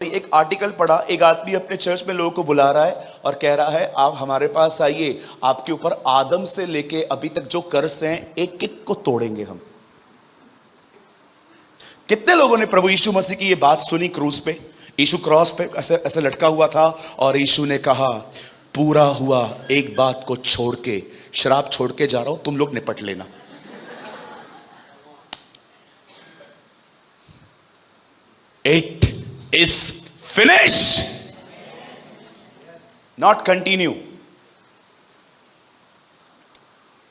एक आर्टिकल पढ़ा, एक आदमी अपने चर्च में लोगों को बुला रहा है और कह रहा है आप हमारे पास आइए, आपके ऊपर आदम से लेके अभी तक जो कर्ज हैं एक एक को तोड़ेंगे हम। कितने लोगों ने प्रभु यीशु मसीह की ये बात सुनी? क्रूस पे यीशु क्रॉस पे ऐसे ऐसे लटका हुआ था और यीशु ने कहा पूरा हुआ, एक बात को छोड़ के, शराब छोड़ के जा रहा हूं, तुम लोग निपट लेना। It is finish, not continue.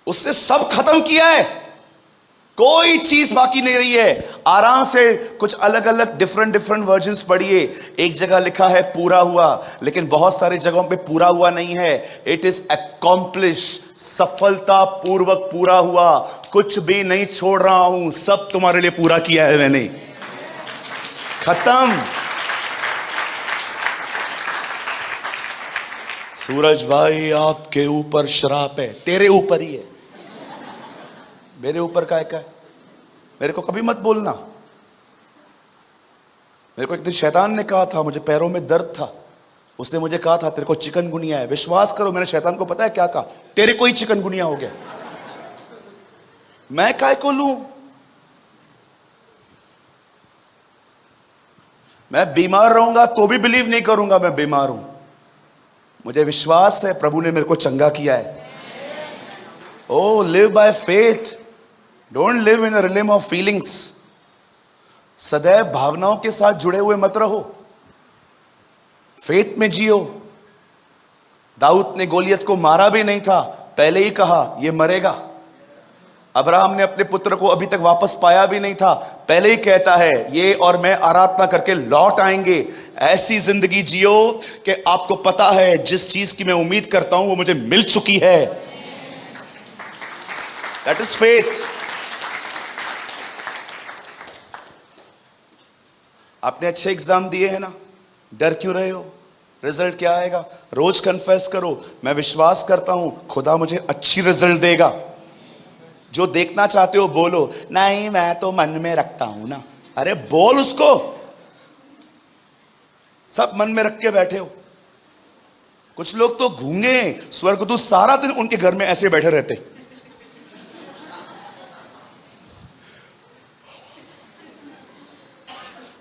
उससे सब खत्म किया है, कोई चीज बाकी नहीं रही है। आराम से कुछ अलग अलग डिफरेंट वर्जन्स पढ़िए। एक जगह लिखा है पूरा हुआ, लेकिन बहुत सारी जगहों पे पूरा हुआ नहीं है। इट इज अकॉम्प्लिश, सफलता पूर्वक पूरा हुआ। कुछ भी नहीं छोड़ रहा हूं, सब तुम्हारे लिए पूरा किया है मैंने। खत्म। सूरज भाई आपके ऊपर श्राप है, तेरे ऊपर ही है, मेरे ऊपर का है? मेरे को कभी मत बोलना। मेरे को एक दिन शैतान ने कहा था, मुझे पैरों में दर्द था, उसने मुझे कहा था तेरे को चिकनगुनिया है। विश्वास करो, मैंने शैतान को पता है क्या कहा? तेरे को ही चिकनगुनिया हो गया। मैं काय को लूं? मैं बीमार रहूंगा तो भी बिलीव नहीं करूंगा मैं बीमार हूं। मुझे विश्वास है प्रभु ने मेरे को चंगा किया है। O live by faith, don't live in a realm of feelings. सदैव भावनाओं के साथ जुड़े हुए मत रहो, फेथ में जियो। दाऊद ने गोलियत को मारा भी नहीं था, पहले ही कहा यह मरेगा। अब्राहम ने अपने पुत्र को अभी तक वापस पाया भी नहीं था, पहले ही कहता है ये और मैं आराधना करके लौट आएंगे। ऐसी जिंदगी जियो कि आपको पता है जिस चीज की मैं उम्मीद करता हूं वो मुझे मिल चुकी है। That is faith. आपने अच्छे एग्जाम दिए हैं ना, डर क्यों रहे हो? रिजल्ट क्या आएगा? रोज कन्फेस करो, मैं विश्वास करता हूं खुदा मुझे अच्छी रिजल्ट देगा। जो देखना चाहते हो बोलो, नहीं मैं तो मन में रखता हूं ना। अरे बोल उसको। सब मन में रख के बैठे हो। कुछ लोग तो गूंगे, स्वर्गदूत सारा दिन उनके घर में ऐसे बैठे रहते।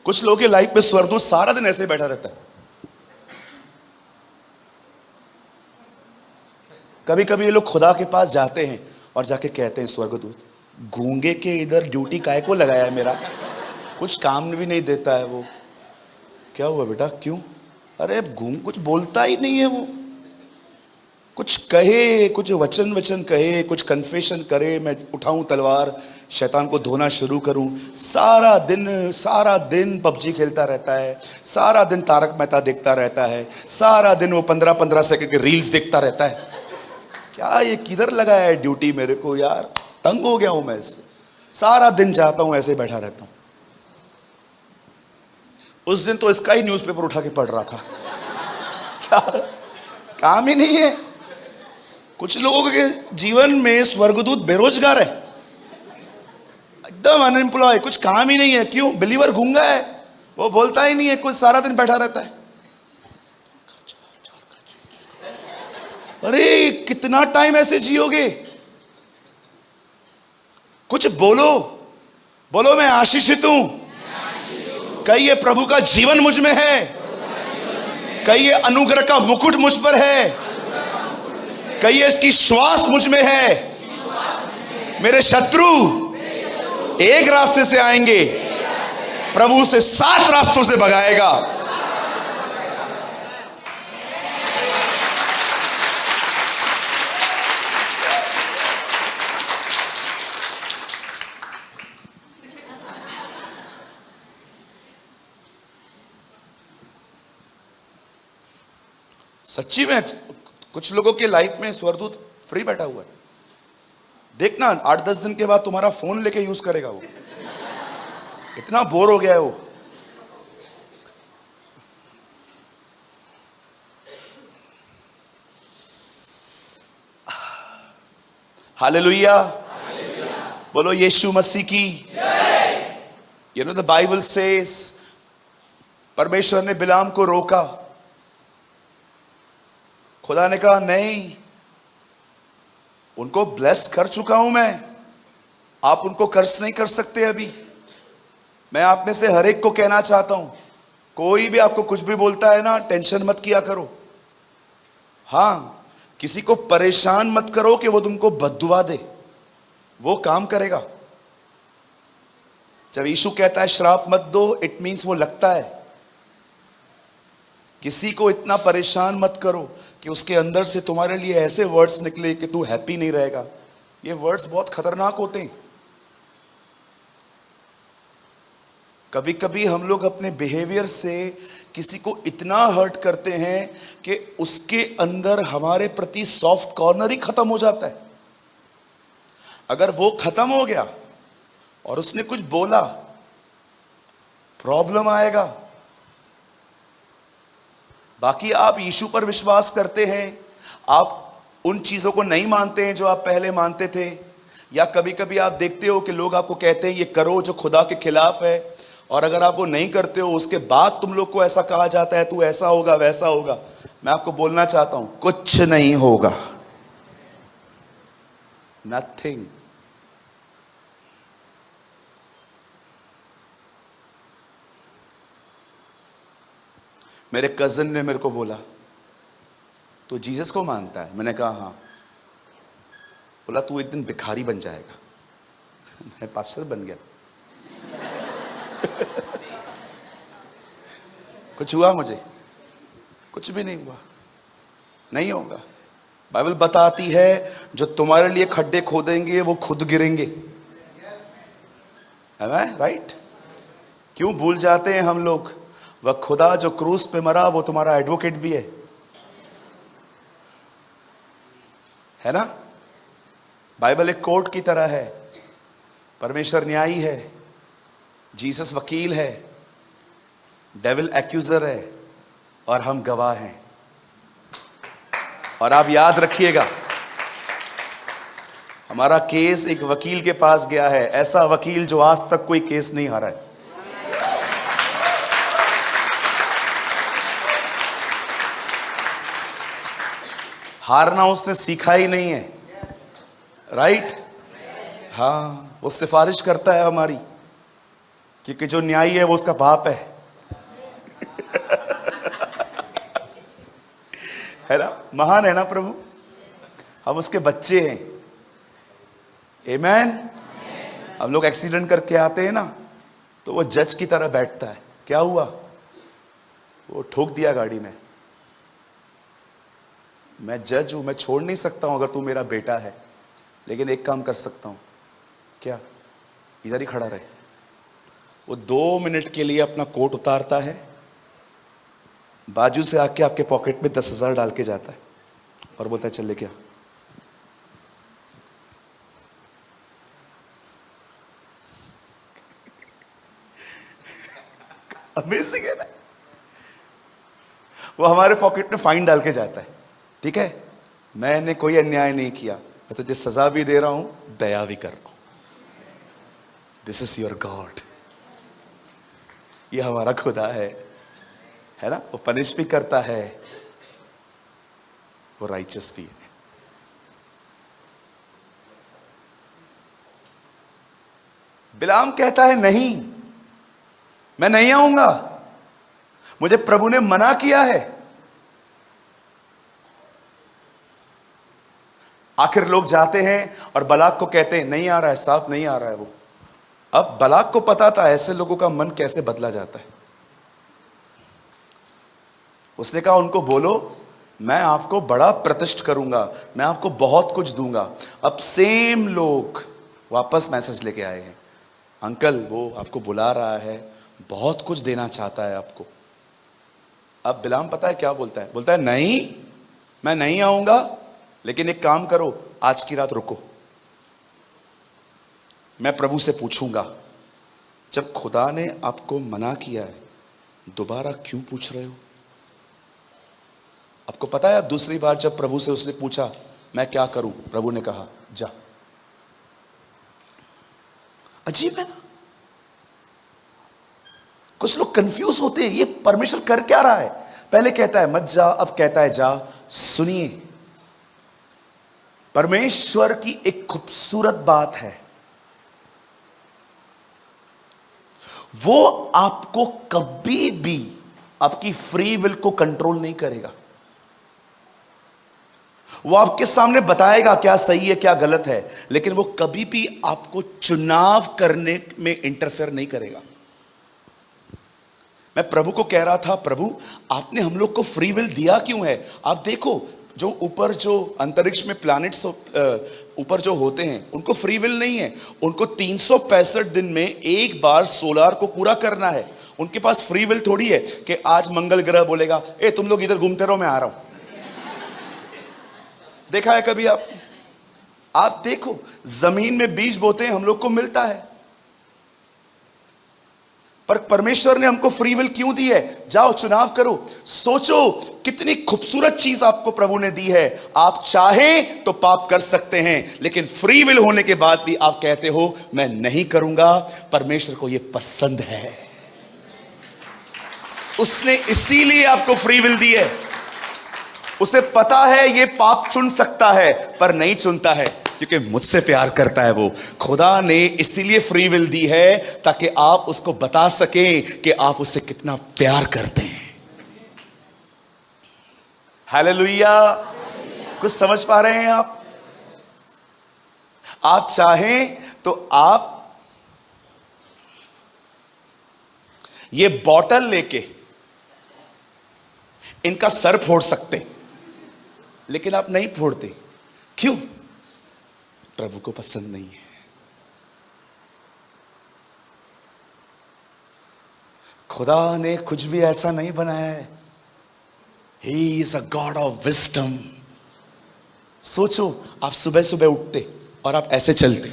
कुछ लोगों की लाइफ में स्वर्गदूत सारा दिन ऐसे बैठा रहता है। कभी कभी ये लोग खुदा के पास जाते हैं और जाके कहते हैं स्वर्गदूत गूंगे के इधर ड्यूटी काय को लगाया है, मेरा कुछ काम भी नहीं देता है वो। क्या हुआ बेटा, क्यों? अरे गूंग कुछ बोलता ही नहीं है वो। कुछ कहे, कुछ वचन कहे, कुछ कन्फेशन करे, मैं उठाऊं तलवार शैतान को धोना शुरू करूं। सारा दिन पबजी खेलता रहता है, सारा दिन तारक मेहता देखता रहता है, सारा दिन वो 15-15 सेकंड के रील्स देखता रहता है। क्या ये किधर लगाया है ड्यूटी मेरे को यार, तंग हो गया हूं मैं इससे। सारा दिन जाता हूं ऐसे बैठा रहता हूं। उस दिन तो इसका ही न्यूज़पेपर उठा के पढ़ रहा था। क्या काम ही नहीं है। कुछ लोगों के जीवन में स्वर्गदूत बेरोजगार है, एकदम अनएम्प्लॉय, कुछ काम ही नहीं है। क्यों? बिलीवर गूंगा है, वो बोलता ही नहीं है, कुछ सारा दिन बैठा रहता है। अरे कितना टाइम ऐसे जियोगे? कुछ बोलो, बोलो मैं आशीषित हूं। कहिए प्रभु का जीवन मुझ में है, कहिए अनुग्रह का मुकुट मुझ पर है, कहिए इसकी श्वास मुझ में है। मेरे शत्रु एक रास्ते से आएंगे, प्रभु से 7 रास्तों से भगाएगा। सच्ची में कुछ लोगों के लाइफ में स्वर्गदूत फ्री बैठा हुआ है। देखना 8-10 दिन के बाद तुम्हारा फोन लेके यूज करेगा वो, इतना बोर हो गया है वो। हालेलुया, बोलो यीशु मसीह की। You know the Bible says परमेश्वर ने बिलाम को रोका। खुदा ने कहा नहीं, उनको ब्लेस कर चुका हूं मैं, आप उनको कर्ज नहीं कर सकते अभी। मैं आप में से हर एक को कहना चाहता हूं, कोई भी आपको कुछ भी बोलता है ना, टेंशन मत किया करो। हां, किसी को परेशान मत करो कि वो तुमको बद्दुआ दे, वो काम करेगा। जब यीशु कहता है श्राप मत दो, इट मीन्स वो लगता है। किसी को इतना परेशान मत करो कि उसके अंदर से तुम्हारे लिए ऐसे वर्ड्स निकले कि तू हैप्पी नहीं रहेगा। ये वर्ड्स बहुत खतरनाक होते हैं। कभी कभी हम लोग अपने बिहेवियर से किसी को इतना हर्ट करते हैं कि उसके अंदर हमारे प्रति सॉफ्ट कॉर्नर ही खत्म हो जाता है। अगर वो खत्म हो गया और उसने कुछ बोला, प्रॉब्लम आएगा। बाकी आप यीशु पर विश्वास करते हैं, आप उन चीजों को नहीं मानते हैं जो आप पहले मानते थे, या कभी कभी आप देखते हो कि लोग आपको कहते हैं ये करो जो खुदा के खिलाफ है, और अगर आप वो नहीं करते हो उसके बाद तुम लोग को ऐसा कहा जाता है तू ऐसा होगा वैसा होगा। मैं आपको बोलना चाहता हूं, कुछ नहीं होगा, नथिंग। मेरे कजिन ने मेरे को बोला तू जीसस को मानता है? मैंने कहा हाँ। बोला तू एक दिन भिखारी बन जाएगा। मैं पास्टर बन गया। कुछ हुआ मुझे? कुछ भी नहीं हुआ, नहीं होगा। बाइबल बताती है जो तुम्हारे लिए खड्डे खोदेंगे वो खुद गिरेंगे। है ना? राइट? क्यों भूल जाते हैं हम लोग, वह खुदा जो क्रूस पे मरा वो तुम्हारा एडवोकेट भी है ना? बाइबल एक कोर्ट की तरह है। परमेश्वर न्यायी है, जीसस वकील है, डेविल एक्यूजर है, और हम गवाह हैं। और आप याद रखिएगा, हमारा केस एक वकील के पास गया है, ऐसा वकील जो आज तक कोई केस नहीं हारा है। हारना उसने सीखा ही नहीं है। राइट? हाँ, वो सिफारिश करता है हमारी, क्योंकि जो न्यायी है वो उसका बाप है ना? महान है ना प्रभु? हम उसके बच्चे हैं। आमेन। हम लोग एक्सीडेंट करके आते हैं ना, तो वो जज की तरह बैठता है। क्या हुआ? वो ठोक दिया गाड़ी में। मैं जज हूं, मैं छोड़ नहीं सकता हूं अगर तू मेरा बेटा है, लेकिन एक काम कर सकता हूं। क्या? इधर ही खड़ा रहे। वो 2 मिनट के लिए अपना कोट उतारता है, बाजू से आके आपके पॉकेट में 10,000 डाल के जाता है और बोलता है चल ले क्या। अमेजिंग है ना? वो हमारे पॉकेट में फाइन डाल के जाता है। ठीक है, मैंने कोई अन्याय नहीं किया, मैं तुझे सजा भी दे रहा हूं, दया भी कर रहा हूं। This is your God. ये हमारा खुदा है ना? वो पनिश भी करता है, वो राइचस भी है। बिलाम कहता है नहीं, मैं नहीं आऊंगा, मुझे प्रभु ने मना किया है। आखिर लोग जाते हैं और बलाक को कहते हैं नहीं आ रहा है, साफ नहीं आ रहा है वो। अब बलाक को पता था ऐसे लोगों का मन कैसे बदला जाता है। उसने कहा उनको बोलो मैं आपको बड़ा प्रतिष्ठित करूंगा, मैं आपको बहुत कुछ दूंगा। अब सेम लोग वापस मैसेज लेके आए हैं, अंकल वो आपको बुला रहा है, बहुत कुछ देना चाहता है आपको। अब बिलाम पता है क्या बोलता है? बोलता है नहीं, मैं नहीं आऊंगा, लेकिन एक काम करो, आज की रात रुको, मैं प्रभु से पूछूंगा। जब खुदा ने आपको मना किया है, दोबारा क्यों पूछ रहे हो? आपको पता है, अब दूसरी बार जब प्रभु से उसने पूछा मैं क्या करूं, प्रभु ने कहा जा। अजीब है ना? कुछ कुछ लोग कंफ्यूज होते हैं, ये परमेश्वर कर क्या रहा है। पहले कहता है मत जा, अब कहता है जा। सुनिए, परमेश्वर की एक खूबसूरत बात है, वो आपको कभी भी आपकी फ्री विल को कंट्रोल नहीं करेगा। वो आपके सामने बताएगा क्या सही है क्या गलत है, लेकिन वो कभी भी आपको चुनाव करने में इंटरफेयर नहीं करेगा। मैं प्रभु को कह रहा था, प्रभु आपने हम लोग को फ्री विल दिया क्यों है। आप देखो, जो ऊपर जो अंतरिक्ष में प्लैनेट्स ऊपर जो होते हैं उनको फ्री विल नहीं है। उनको 365 दिन में एक बार सोलार को पूरा करना है। उनके पास फ्री विल थोड़ी है कि आज मंगल ग्रह बोलेगा ए तुम लोग इधर घूमते रहो, मैं आ रहा हूं। देखा है कभी आप देखो, जमीन में बीज बोते हैं, हम लोग को मिलता है, पर परमेश्वर ने हमको फ्री विल क्यों दी है। जाओ चुनाव करो। सोचो कितनी खूबसूरत चीज आपको प्रभु ने दी है। आप चाहें तो पाप कर सकते हैं, लेकिन फ्री विल होने के बाद भी आप कहते हो मैं नहीं करूंगा। परमेश्वर को यह पसंद है, उसने इसीलिए आपको फ्री विल दी है। उसे पता है ये पाप चुन सकता है पर नहीं चुनता है, क्योंकि मुझसे प्यार करता है वो। खुदा ने इसीलिए फ्री विल दी है ताकि आप उसको बता सकें कि आप उससे कितना प्यार करते हैं। हालेलुया। कुछ समझ पा रहे हैं आप चाहें तो आप ये बॉटल लेके इनका सर फोड़ सकते, लेकिन आप नहीं फोड़ते। क्यों? प्रभु को पसंद नहीं है। खुदा ने कुछ भी ऐसा नहीं बनाया है। He is a God of wisdom। सोचो, आप सुबह सुबह उठते और आप ऐसे चलते,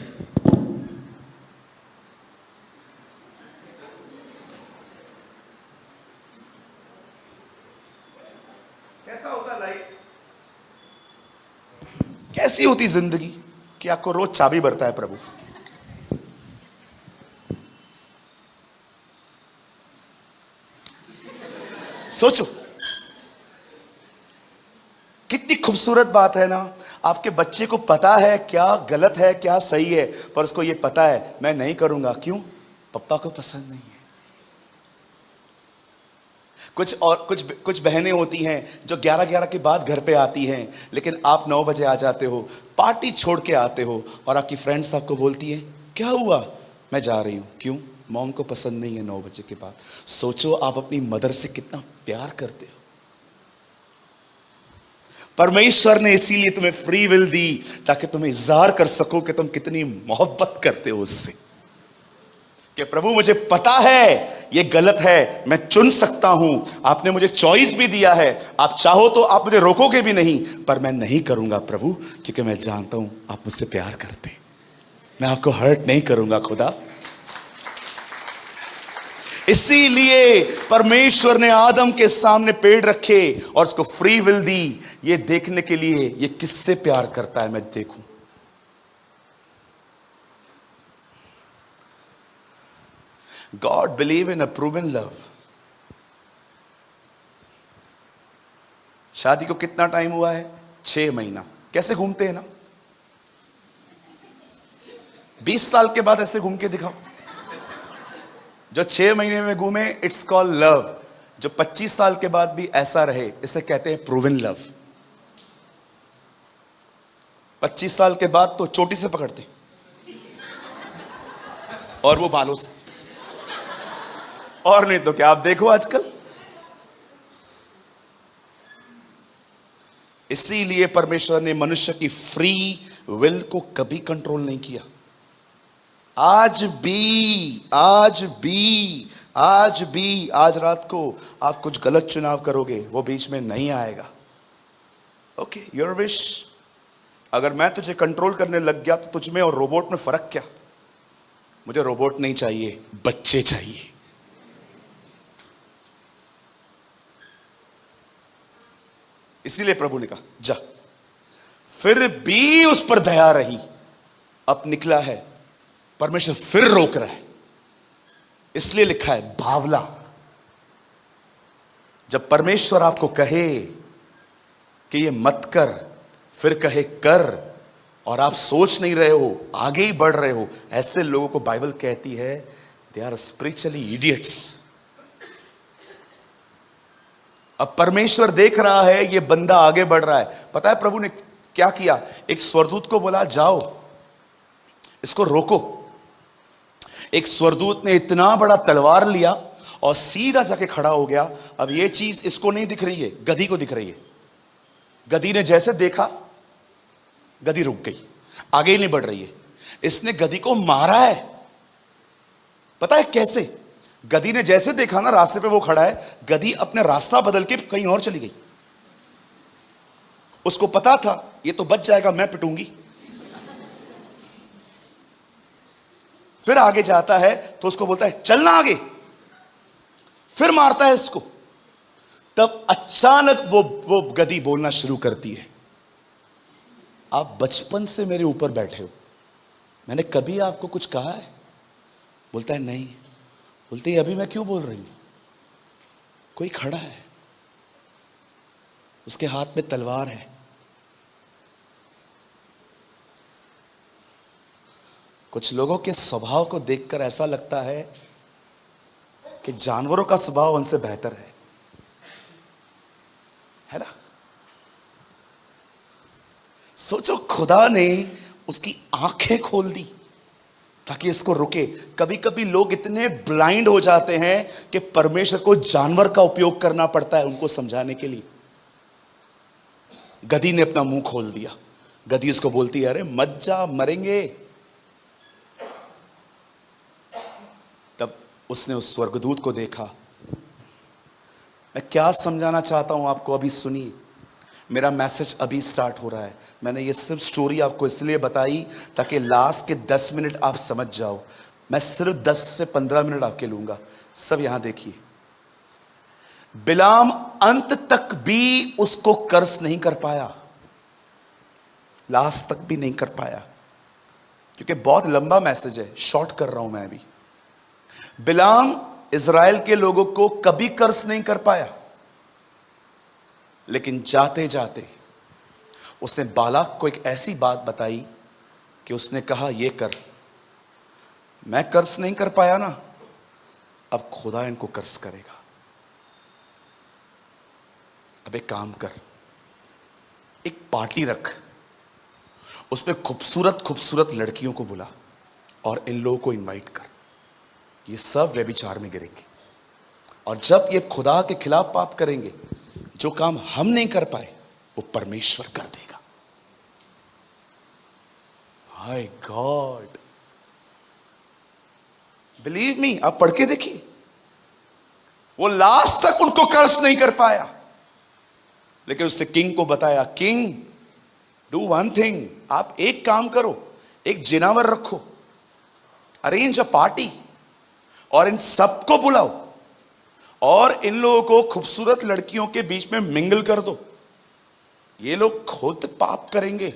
कैसा होता लाइफ, कैसी होती जिंदगी कि आपको रोज चाबी भरता है प्रभु। सोचो कितनी खूबसूरत बात है ना। आपके बच्चे को पता है क्या गलत है क्या सही है, पर उसको ये पता है मैं नहीं करूंगा। क्यों? पप्पा को पसंद नहीं है। कुछ बहनें होती हैं जो 11-11 के बाद घर पे आती हैं, लेकिन आप 9 बजे आ जाते हो, पार्टी छोड़ के आते हो, और आपकी फ्रेंड्स आपको बोलती है क्या हुआ, मैं जा रही हूं। क्यों? मॉम को पसंद नहीं है 9 बजे के बाद। सोचो आप अपनी मदर से कितना प्यार करते हो। परमेश्वर ने इसीलिए तुम्हें फ्री विल दी ताकि तुम इज़हार कर सको कि तुम कितनी मोहब्बत करते हो उससे। कि प्रभु मुझे पता है ये गलत है, मैं चुन सकता हूं, आपने मुझे चॉइस भी दिया है, आप चाहो तो आप मुझे रोकोगे भी नहीं, पर मैं नहीं करूंगा प्रभु, क्योंकि मैं जानता हूं आप मुझसे प्यार करते हैं। मैं आपको हर्ट नहीं करूंगा खुदा। इसीलिए परमेश्वर ने आदम के सामने पेड़ रखे और उसको फ्री विल दी, ये देखने के लिए ये किससे प्यार करता है मैं देखूं। God believe in a proven love। शादी को कितना टाइम हुआ है? 6 महीना। कैसे घूमते हैं ना, 20 साल के बाद ऐसे घूम के दिखाओ। जो 6 महीने में घूमे इट्स कॉल्ड लव। जो 25 साल के बाद भी ऐसा रहे इसे कहते हैं प्रूवन लव। 25 साल के बाद तो चोटी से पकड़ते और वो बालों से, और नहीं तो क्या। आप देखो आजकल, इसीलिए परमेश्वर ने मनुष्य की फ्री विल को कभी कंट्रोल नहीं किया। आज रात को आप कुछ गलत चुनाव करोगे, वो बीच में नहीं आएगा। Okay, your wish. अगर मैं तुझे कंट्रोल करने लग गया तो तुझ में और रोबोट में फर्क क्या? मुझे रोबोट नहीं चाहिए, बच्चे चाहिए। इसीलिए प्रभु ने कहा जा। फिर भी उस पर दया रही। अब निकला है, परमेश्वर फिर रोक रहा है। इसलिए लिखा है बावला। जब परमेश्वर आपको कहे कि ये मत कर, फिर कहे कर, और आप सोच नहीं रहे हो, आगे ही बढ़ रहे हो, ऐसे लोगों को बाइबल कहती है दे आर स्पिरिचुअली इडियट्स। अब परमेश्वर देख रहा है ये बंदा आगे बढ़ रहा है। पता है प्रभु ने क्या किया? एक स्वर्गदूत को बोला जाओ इसको रोको। एक स्वर्गदूत ने इतना बड़ा तलवार लिया और सीधा जाके खड़ा हो गया। अब ये चीज इसको नहीं दिख रही है, गधी को दिख रही है। गधी ने जैसे देखा, गधी रुक गई, आगे ही नहीं बढ़ रही है। इसने गधी को मारा है। पता है कैसे? गधी ने जैसे देखा ना रास्ते पे वो खड़ा है, गधी अपने रास्ता बदल के कहीं और चली गई। उसको पता था ये तो बच जाएगा, मैं पिटूंगी। फिर आगे जाता है तो उसको बोलता है चलना आगे, फिर मारता है इसको। तब अचानक वो गधी बोलना शुरू करती है, आप बचपन से मेरे ऊपर बैठे हो, मैंने कभी आपको कुछ कहा है? बोलता है नहीं। बोलते है अभी मैं क्यों बोल रही हूं? कोई खड़ा है, उसके हाथ में तलवार है। कुछ लोगों के स्वभाव को देखकर ऐसा लगता है कि जानवरों का स्वभाव उनसे बेहतर है ना? सोचो, खुदा ने उसकी आंखें खोल दी ताकि इसको रुके। कभी कभी लोग इतने ब्लाइंड हो जाते हैं कि परमेश्वर को जानवर का उपयोग करना पड़ता है उनको समझाने के लिए। गधी ने अपना मुंह खोल दिया। गधी उसको बोलती है अरे मत जा, मरेंगे। तब उसने उस स्वर्गदूत को देखा। मैं क्या समझाना चाहता हूं आपको, अभी सुनिए। मेरा मैसेज अभी स्टार्ट हो रहा है। मैंने ये सिर्फ स्टोरी आपको इसलिए बताई ताकि लास्ट के 10 मिनट आप समझ जाओ। मैं सिर्फ 10 से 15 मिनट आपके लूंगा। सब यहां देखिए। बिलाम अंत तक भी उसको कर्स नहीं कर पाया, लास्ट तक भी नहीं कर पाया, क्योंकि बहुत लंबा मैसेज है, शॉर्ट कर रहा हूं मैं अभी। बिलाम इज़राइल के लोगों को कभी कर्स नहीं कर पाया, लेकिन जाते जाते उसने बालाक को एक ऐसी बात बताई कि उसने कहा ये कर। मैं कर्स नहीं कर पाया ना, अब खुदा इनको कर्स करेगा। अब एक काम कर, एक पार्टी रख, उसमें खूबसूरत खूबसूरत लड़कियों को बुला और इन लोगों को इनवाइट कर। ये सब व्यभिचार में गिरेंगे, और जब ये खुदा के खिलाफ पाप करेंगे, जो काम हम नहीं कर पाए वो परमेश्वर कर देगा। माय गॉड, बिलीव मी, आप पढ़ के देखिए। वो लास्ट तक उनको कर्स नहीं कर पाया, लेकिन उससे किंग को बताया, किंग डू वन थिंग, आप एक काम करो, एक जिनावर रखो, अरेंज अ पार्टी और इन सबको बुलाओ और इन लोगों को खूबसूरत लड़कियों के बीच में मिंगल कर दो। ये लोग खुद पाप करेंगे,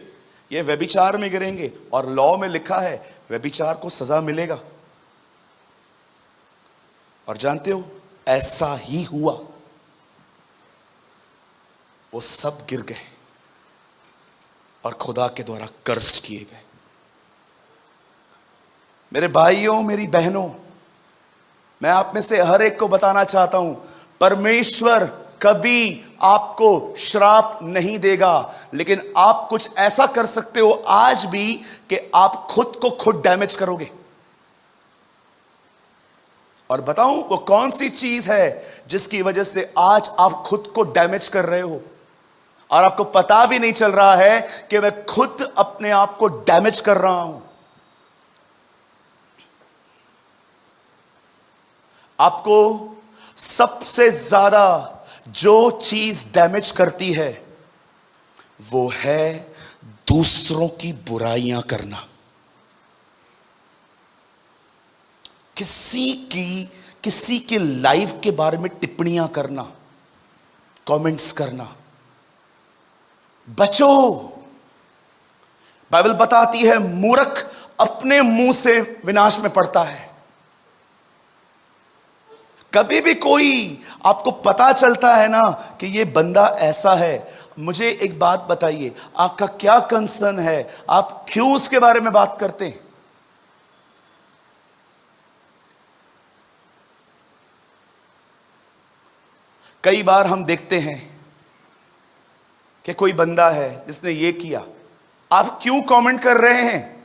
ये व्यभिचार में गिरेंगे, और लॉ में लिखा है व्यभिचार को सजा मिलेगा। और जानते हो ऐसा ही हुआ, वो सब गिर गए और खुदा के द्वारा कर्स्ट किए गए। मेरे भाइयों, मेरी बहनों, मैं आप में से हर एक को बताना चाहता हूं, परमेश्वर कभी आपको श्राप नहीं देगा, लेकिन आप कुछ ऐसा कर सकते हो आज भी कि आप खुद को खुद डैमेज करोगे। और बताऊं वो कौन सी चीज है जिसकी वजह से आज आप खुद को डैमेज कर रहे हो और आपको पता भी नहीं चल रहा है कि मैं खुद अपने आप को डैमेज कर रहा हूं। आपको सबसे ज्यादा जो चीज डैमेज करती है वो है दूसरों की बुराइयां करना, किसी के लाइफ के बारे में टिप्पणियां करना, कमेंट्स करना। बचो, बाइबल बताती है मूर्ख अपने मुंह से विनाश में पड़ता है। कभी भी कोई आपको पता चलता है ना कि ये बंदा ऐसा है, मुझे एक बात बताइए, आपका क्या कंसर्न है? आप क्यों उसके बारे में बात करते हैं? कई बार हम देखते हैं कि कोई बंदा है जिसने ये किया, आप क्यों कमेंट कर रहे हैं?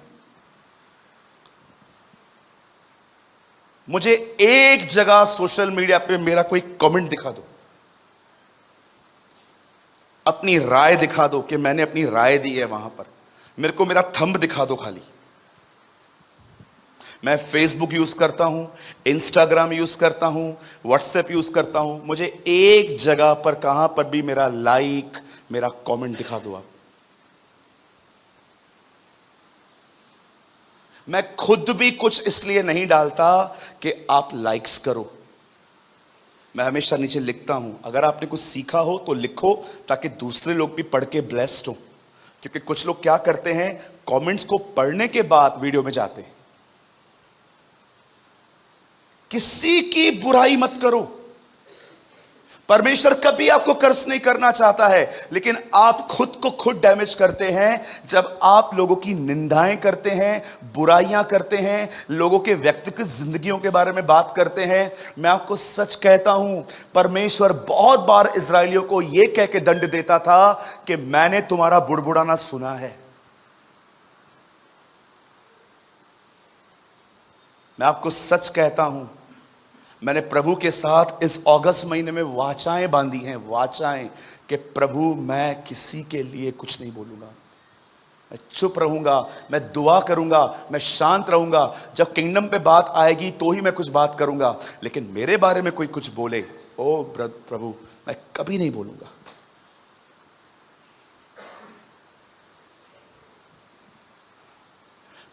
मुझे एक जगह सोशल मीडिया पे मेरा कोई कमेंट दिखा दो, अपनी राय दिखा दो कि मैंने अपनी राय दी है वहां पर। मेरे को मेरा थंब दिखा दो खाली। मैं फेसबुक यूज करता हूं, इंस्टाग्राम यूज करता हूं, व्हाट्सएप यूज करता हूं, मुझे एक जगह पर कहां पर भी मेरा लाइक, मेरा कमेंट दिखा दो आप। मैं खुद भी कुछ इसलिए नहीं डालता कि आप लाइक्स करो। मैं हमेशा नीचे लिखता हूं, अगर आपने कुछ सीखा हो तो लिखो, ताकि दूसरे लोग भी पढ़ के ब्लेस्ड हो। क्योंकि कुछ लोग क्या करते हैं, कमेंट्स को पढ़ने के बाद वीडियो में जाते हैं। किसी की बुराई मत करो। परमेश्वर कभी आपको कर्ज नहीं करना चाहता है, लेकिन आप खुद को खुद डैमेज करते हैं जब आप लोगों की निंदाएं करते हैं, बुराइयां करते हैं, लोगों के व्यक्तिगत जिंदगियों के बारे में बात करते हैं। मैं आपको सच कहता हूं, परमेश्वर बहुत बार इस्राएलियों को यह कह के दंड देता था कि मैंने तुम्हारा बुड़बुड़ाना सुना है। मैं आपको सच कहता हूं, मैंने प्रभु के साथ इस अगस्त महीने में वाचाएं बांधी हैं, वाचाएं कि प्रभु मैं किसी के लिए कुछ नहीं बोलूंगा, मैं चुप रहूंगा, मैं दुआ करूंगा, मैं शांत रहूंगा। जब किंगडम पे बात आएगी तो ही मैं कुछ बात करूंगा, लेकिन मेरे बारे में कोई कुछ बोले, ओ प्रभु मैं कभी नहीं बोलूंगा।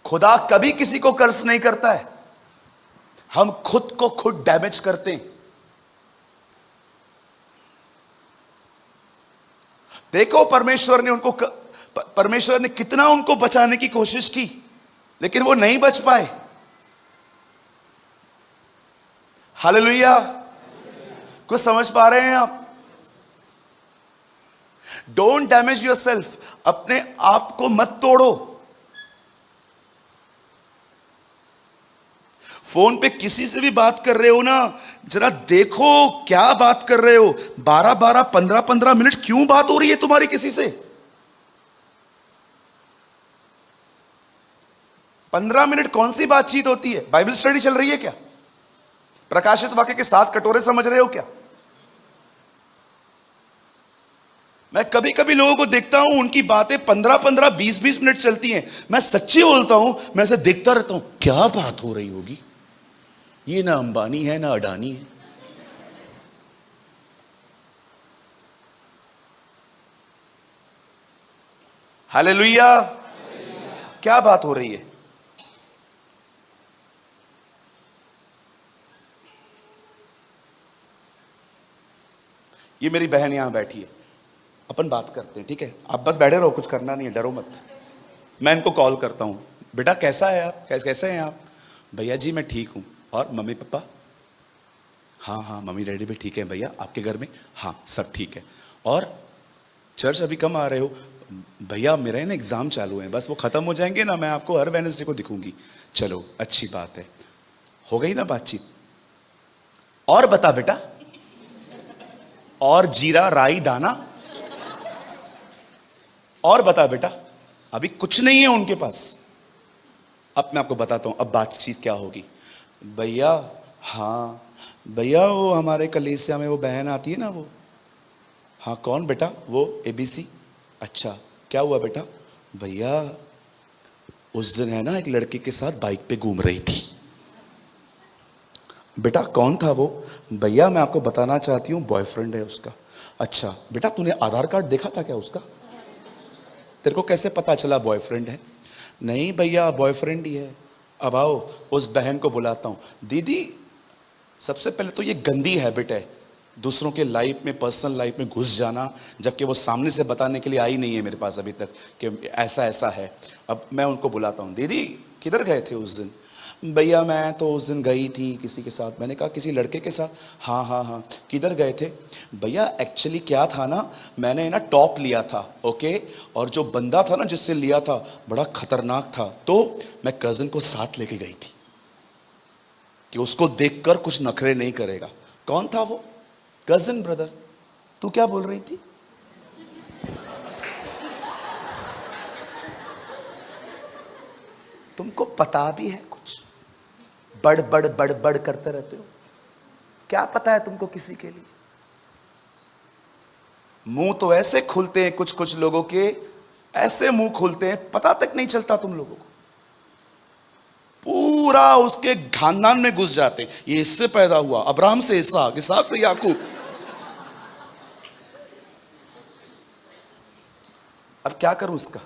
खुदा कभी किसी को कर्ज नहीं करता है, हम खुद को खुद डैमेज करते हैं। देखो परमेश्वर ने कितना उनको बचाने की कोशिश की, लेकिन वो नहीं बच पाए। हालेलुया। कुछ समझ पा रहे हैं आप? डोंट डैमेज योरसेल्फ, अपने आप को मत तोड़ो। फोन पे किसी से भी बात कर रहे हो ना, जरा देखो क्या बात कर रहे हो। 12-12, 15-15 मिनट क्यों बात हो रही है तुम्हारी किसी से? 15 मिनट कौन सी बातचीत होती है? बाइबल स्टडी चल रही है क्या? प्रकाशित वाक्य के 7 कटोरे समझ रहे हो क्या? मैं कभी कभी लोगों को देखता हूं, उनकी बातें 15-15, 20-20 मिनट चलती हैं। मैं सच्ची बोलता हूं, मैं ऐसे देखता रहता हूं, क्या बात हो रही होगी? ये ना अंबानी है ना अडानी है। हालेलुया। क्या बात हो रही है? ये मेरी बहन यहां बैठी है, अपन बात करते हैं, ठीक है? आप बस बैठे रहो, कुछ करना नहीं है, डरो मत। मैं इनको कॉल करता हूं, बेटा कैसा है आप, कैसे हैं आप? भैया जी मैं ठीक हूं। और मम्मी पापा? हाँ हाँ मम्मी डैडी भी ठीक है। भैया आपके घर में? हाँ सब ठीक है। और चर्च अभी कम आ रहे हो? भैया मेरे ना एग्जाम चालू है, बस वो खत्म हो जाएंगे ना, मैं आपको हर वेडनेसडे को दिखूंगी। चलो अच्छी बात है। हो गई ना बातचीत? और बता बेटा, और जीरा राई दाना, और बता बेटा। अभी कुछ नहीं है उनके पास। अब मैं आपको बताता हूं अब बातचीत क्या होगी। भैया हाँ भैया, वो हमारे कलीसिया में वो बहन आती है ना, वो। हाँ कौन बेटा? वो ABC। अच्छा क्या हुआ बेटा? भैया उस दिन है ना, एक लड़के के साथ बाइक पे घूम रही थी। बेटा कौन था वो? भैया मैं आपको बताना चाहती हूँ, बॉयफ्रेंड है उसका। अच्छा बेटा तूने आधार कार्ड देखा था क्या उसका? तेरे को कैसे पता चला बॉयफ्रेंड है? नहीं भैया बॉयफ्रेंड ही है। अब आओ उस बहन को बुलाता हूं। दीदी सबसे पहले तो ये गंदी हैबिट है, दूसरों के लाइफ में, पर्सनल लाइफ में घुस जाना, जबकि वो सामने से बताने के लिए आई नहीं है मेरे पास अभी तक कि ऐसा ऐसा है। अब मैं उनको बुलाता हूं। दीदी किधर गए थे उस दिन? भैया मैं तो उस दिन गई थी किसी के साथ। मैंने कहा किसी लड़के के साथ? हाँ हाँ हाँ। किधर गए थे? भैया एक्चुअली क्या था ना, मैंने ना टॉप लिया था, ओके, और जो बंदा था ना जिससे लिया था बड़ा खतरनाक था, तो मैं कज़न को साथ लेके गई थी कि उसको देखकर कुछ नखरे नहीं करेगा। कौन था वो? Cousin brother. तू क्या बोल रही थी? तुमको पता भी है कुछ? बड़ बड़ बड़ बड़ करते रहते हो। क्या पता है तुमको किसी के लिए? मुंह तो ऐसे खुलते हैं कुछ कुछ लोगों के, ऐसे मुंह खुलते हैं पता तक नहीं चलता तुम लोगों को। पूरा उसके खानदान में घुस जाते हैं। ये इससे पैदा हुआ, अब्राहम से इसहाक, इसहाक से याकूब। अब क्या करूं उसका?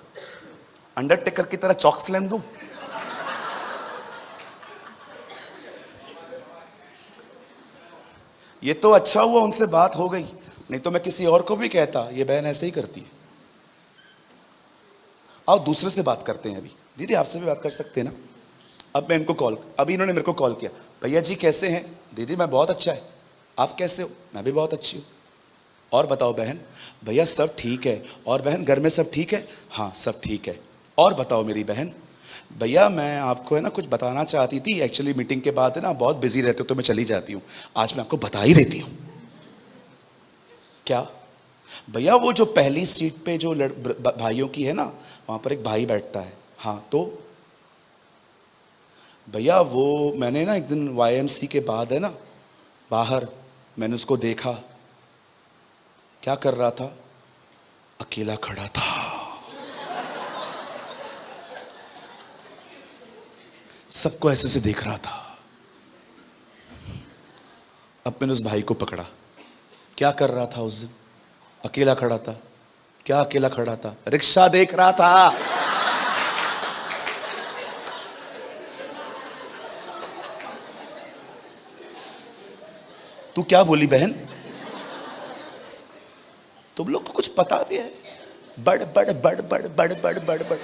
अंडरटेकर की तरह चौक स्लैम दूं? ये तो अच्छा हुआ उनसे बात हो गई, नहीं तो मैं किसी और को भी कहता ये बहन ऐसे ही करती है। आओ दूसरे से बात करते हैं। अभी दीदी आपसे भी बात कर सकते हैं ना? अब मैं इनको अभी इन्होंने मेरे को कॉल किया, भैया जी कैसे हैं? दीदी मैं बहुत अच्छा है, आप कैसे हो? मैं भी बहुत अच्छी हूँ। और बताओ बहन? भैया सब ठीक है। और बहन घर में सब ठीक है? हाँ सब ठीक है। और बताओ मेरी बहन? भैया मैं आपको है ना कुछ बताना चाहती थी, एक्चुअली मीटिंग के बाद है ना बहुत बिजी रहते हो तो मैं चली जाती हूँ, आज मैं आपको बता ही देती हूँ। क्या? भैया वो जो पहली सीट पे जो भाइयों की है ना, वहां पर एक भाई बैठता है। हाँ तो भैया वो मैंने ना एक दिन YMC के बाद है ना बाहर मैंने उसको देखा। क्या कर रहा था? अकेला खड़ा था। सबको ऐसे से देख रहा था। अब मैंने उस भाई को पकड़ा। क्या कर रहा था उस दिन? अकेला खड़ा था। क्या अकेला खड़ा था? रिक्शा देख रहा था। तू क्या बोली बहन? तुम लोग को कुछ पता भी है? बड़ बड़ बड़ बड़ बड़ बड़ बड़ बड़।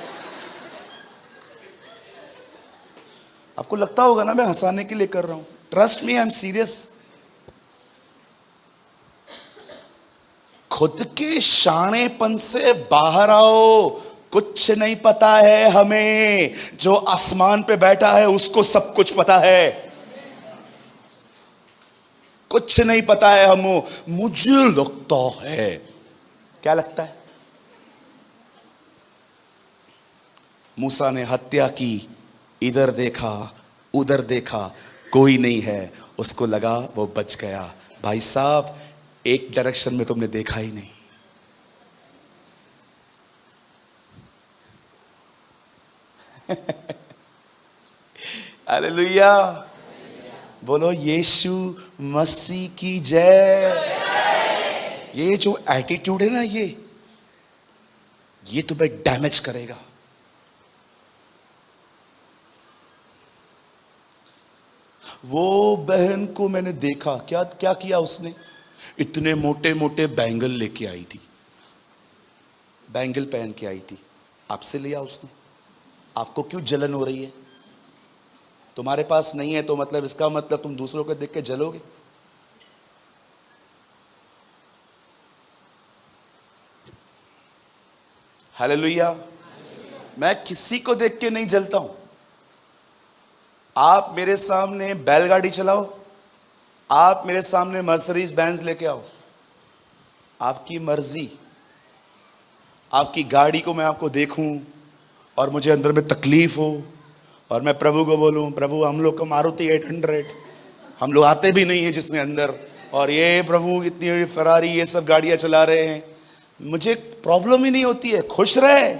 आपको लगता होगा ना मैं हंसाने के लिए कर रहा हूं। Trust me I am serious. खुद के शाणेपन से बाहर आओ। कुछ नहीं पता है हमें, जो आसमान पे बैठा है उसको सब कुछ पता है। कुछ नहीं पता है हमें। मुझे लगता है। क्या लगता है? मूसा ने हत्या की, इधर देखा उधर देखा, कोई नहीं है, उसको लगा वो बच गया। भाई साहब एक डायरेक्शन में तुमने देखा ही नहीं। हालेलुया। बोलो यीशु मसीह की जय। ये जो एटीट्यूड है ना ये तुम्हें डैमेज करेगा। वो बहन को मैंने देखा, क्या क्या किया उसने? इतने मोटे मोटे बैंगल लेके आई थी, बैंगल पहन के आई थी। आपसे लिया उसने। आपको क्यों जलन हो रही है? तुम्हारे पास नहीं है तो मतलब इसका मतलब तुम दूसरों को देख के जलोगे? हालेलुया। मैं किसी को देख के नहीं जलता हूं। आप मेरे सामने बैलगाड़ी चलाओ, आप मेरे सामने मर्सिडीज बेंज लेके आओ, आपकी मर्जी। आपकी गाड़ी को मैं आपको देखूं और मुझे अंदर में तकलीफ हो और मैं प्रभु को बोलूं, प्रभु हम लोग को मारुति 800, हम लोग आते भी नहीं है जिसमें अंदर, और ये प्रभु इतनी फरारी ये सब गाड़ियां चला रहे हैं, मुझे प्रॉब्लम ही नहीं होती है। खुश रहे,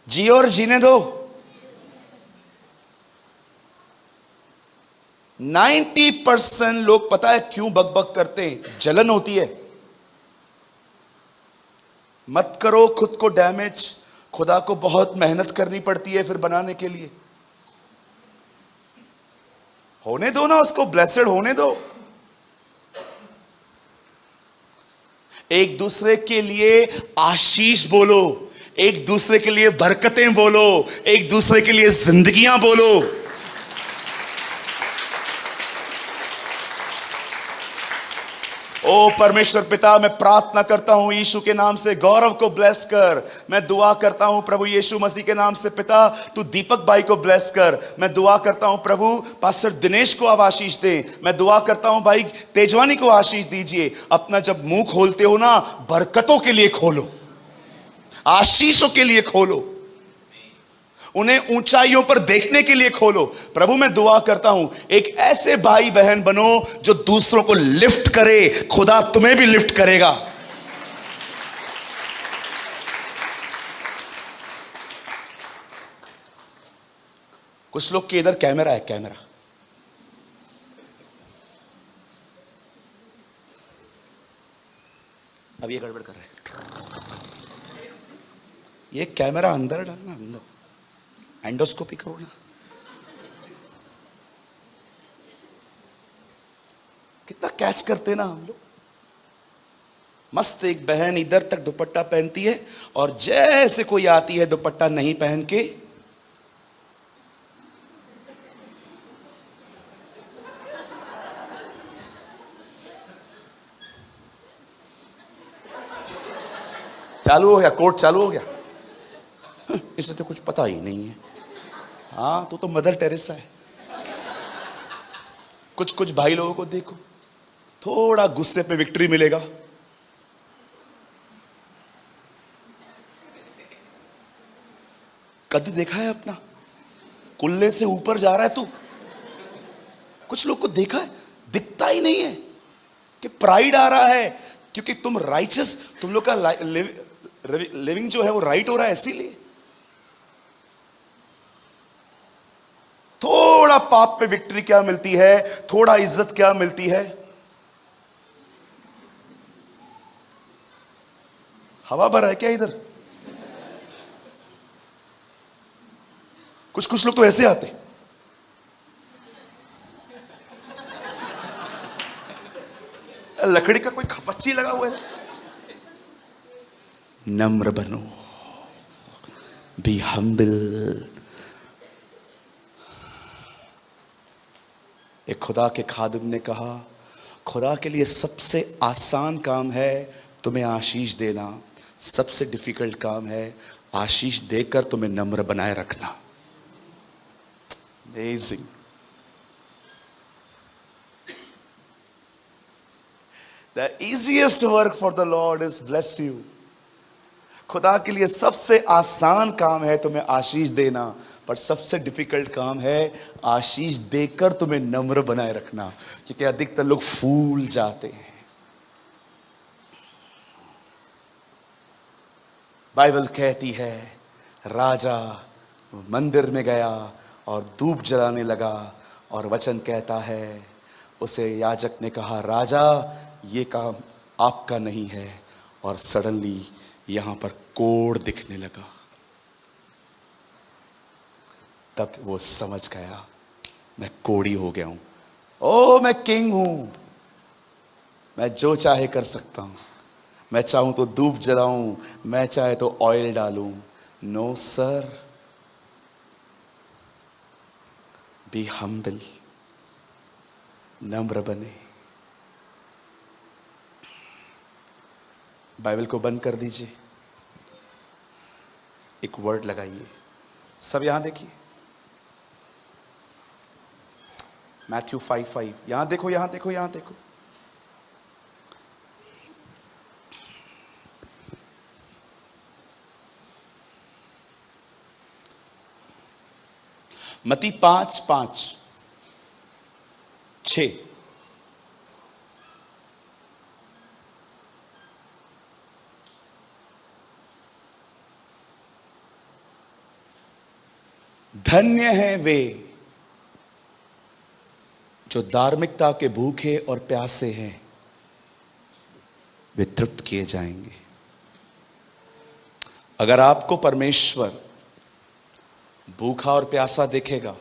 जियो और जीने दो। 90% लोग पता है क्यों बकबक करते हैं? जलन होती है। मत करो खुद को डैमेज। खुदा को बहुत मेहनत करनी पड़ती है फिर बनाने के लिए। होने दो ना उसको, ब्लेसेड होने दो। एक दूसरे के लिए आशीष बोलो, एक दूसरे के लिए बरकतें बोलो, एक दूसरे के लिए जिंदगियां बोलो। ओ परमेश्वर पिता, मैं प्रार्थना करता हूं यीशु के नाम से गौरव को ब्लेस कर। मैं दुआ करता हूं प्रभु यीशु मसीह के नाम से पिता, तू दीपक भाई को ब्लेस कर। मैं दुआ करता हूं प्रभु पास्टर दिनेश को आप आशीष दे। मैं दुआ करता हूं भाई तेजवानी को आशीष दीजिए। अपना जब मुंह खोलते हो ना, बरकतों के लिए खोलो, आशीषों के लिए खोलो, उन्हें ऊंचाइयों पर देखने के लिए खोलो। प्रभु मैं दुआ करता हूं एक ऐसे भाई बहन बनो जो दूसरों को लिफ्ट करे। खुदा तुम्हें भी लिफ्ट करेगा। कुछ लोग के इधर कैमरा है, कैमरा अब ये गड़बड़ कर रहे हैं। ये कैमरा अंदर डालना, अंदर एंडोस्कोपी करो ना। कितना कैच करते ना हम लोग। मस्त एक बहन इधर तक दुपट्टा पहनती है और जैसे कोई आती है दुपट्टा नहीं पहन के, चालू हो गया, कोर्ट चालू हो गया। इसे तो कुछ पता ही नहीं है। हाँ तो मदर टेरेसा है। कुछ कुछ भाई लोगों को देखो, थोड़ा गुस्से पे विक्ट्री मिलेगा। कद देखा है अपना, कुल्ले से ऊपर जा रहा है तू। कुछ लोग को देखा है, दिखता ही नहीं है कि प्राइड आ रहा है, क्योंकि तुम राइचस, तुम लोग का लिविंग जो है वो राइट हो रहा है। इसीलिए थोड़ा पाप पे विक्ट्री क्या मिलती है, थोड़ा इज्जत क्या मिलती है। हवा भरा है क्या इधर? कुछ कुछ लोग तो ऐसे आते, लकड़ी का कोई खपच्ची लगा हुआ है। नम्र बनो, बी हम्बल। एक खुदा के खादिम ने कहा, खुदा के लिए सबसे आसान काम है तुम्हें आशीष देना, सबसे डिफिकल्ट काम है आशीष देकर तुम्हें नम्र बनाए रखना। Amazing. The easiest work for the Lord is bless you. खुदा के लिए सबसे आसान काम है तुम्हें आशीष देना, पर सबसे डिफिकल्ट काम है आशीष देकर तुम्हें नम्र बनाए रखना, क्योंकि अधिकतर लोग फूल जाते हैं। बाइबल कहती है राजा मंदिर में गया और धूप जलाने लगा, और वचन कहता है उसे याजक ने कहा, राजा ये काम आपका नहीं है। और सडनली यहां पर कोढ़ दिखने लगा। तब वो समझ गया मैं कोढ़ी हो गया हूं। ओ मैं किंग हूं, मैं जो चाहे कर सकता हूं। मैं चाहूं तो धूप जलाऊं, मैं चाहे तो ऑयल डालूं। नो सर, बी हम्बल, नम्र बने। बाइबल को बंद कर दीजिए, एक वर्ड लगाइए। सब यहां देखिए, मैथ्यू 5:5। यहां देखो, यहां देखो, यहां देखो। मत्ती 5:5-6। धन्य है वे जो धार्मिकता के भूखे और प्यासे हैं, वे तृप्त किए जाएंगे। अगर आपको परमेश्वर भूखा और प्यासा देखेगा,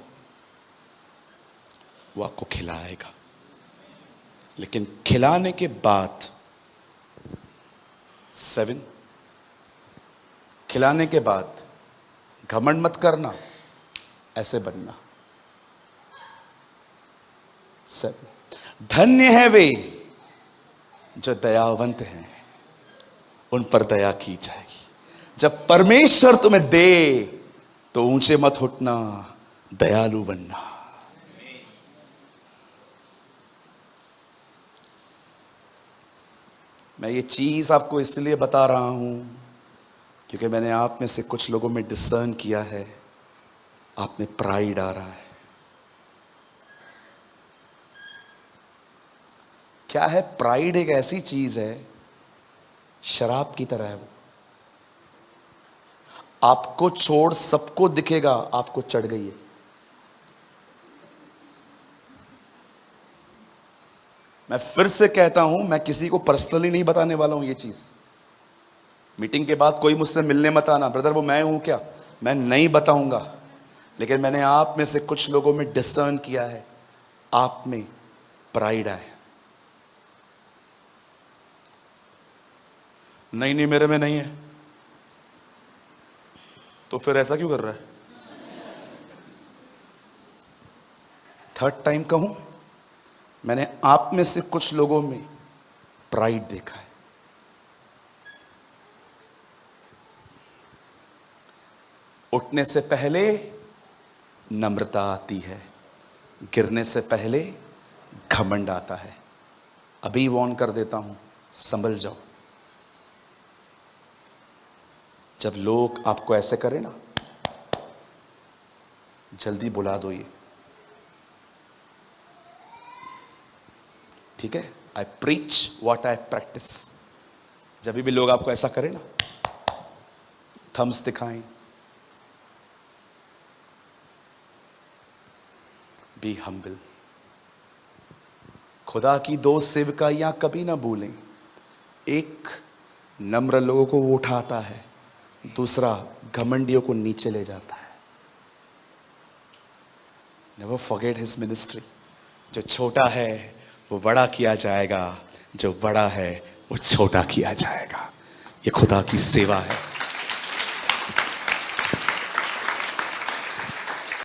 वो आपको खिलाएगा। लेकिन खिलाने के बाद 7, खिलाने के बाद घमंड मत करना, ऐसे बनना। 7, धन्य है वे जो दयावंत हैं उन पर दया की जाएगी। जब परमेश्वर तुम्हें दे तो ऊंचे मत उठना, दयालु बनना। मैं ये चीज आपको इसलिए बता रहा हूं क्योंकि मैंने आप में से कुछ लोगों में डिसर्न किया है, आप में प्राइड आ रहा है। क्या है प्राइड? एक ऐसी चीज है, शराब की तरह है वो। आपको छोड़ सबको दिखेगा आपको चढ़ गई है। मैं फिर से कहता हूं, मैं किसी को पर्सनली नहीं बताने वाला हूं ये चीज। मीटिंग के बाद कोई मुझसे मिलने मत आना, ब्रदर वो मैं हूं क्या, मैं नहीं बताऊंगा। लेकिन मैंने आप में से कुछ लोगों में डिसर्न किया है, आप में प्राइड है। नहीं नहीं मेरे में नहीं है, तो फिर ऐसा क्यों कर रहा है? थर्ड टाइम कहूं, मैंने आप में से कुछ लोगों में प्राइड देखा है। उठने से पहले नम्रता आती है, गिरने से पहले घमंड आता है। अभी वार्न कर देता हूं, संभल जाओ। जब लोग आपको ऐसे करें ना, जल्दी बुला दो ये, ठीक है? आई प्रीच व्हाट आई प्रैक्टिस। जब भी लोग आपको ऐसा करें ना, थम्स दिखाएं, बी हम्बल। खुदा की दो सेवकाइयां कभी ना भूलें, एक नम्र लोगों को वो उठाता है, दूसरा घमंडियों को नीचे ले जाता है। Never forget his ministry. जो छोटा है वो बड़ा किया जाएगा, जो बड़ा है वो छोटा किया जाएगा। ये खुदा की सेवा है।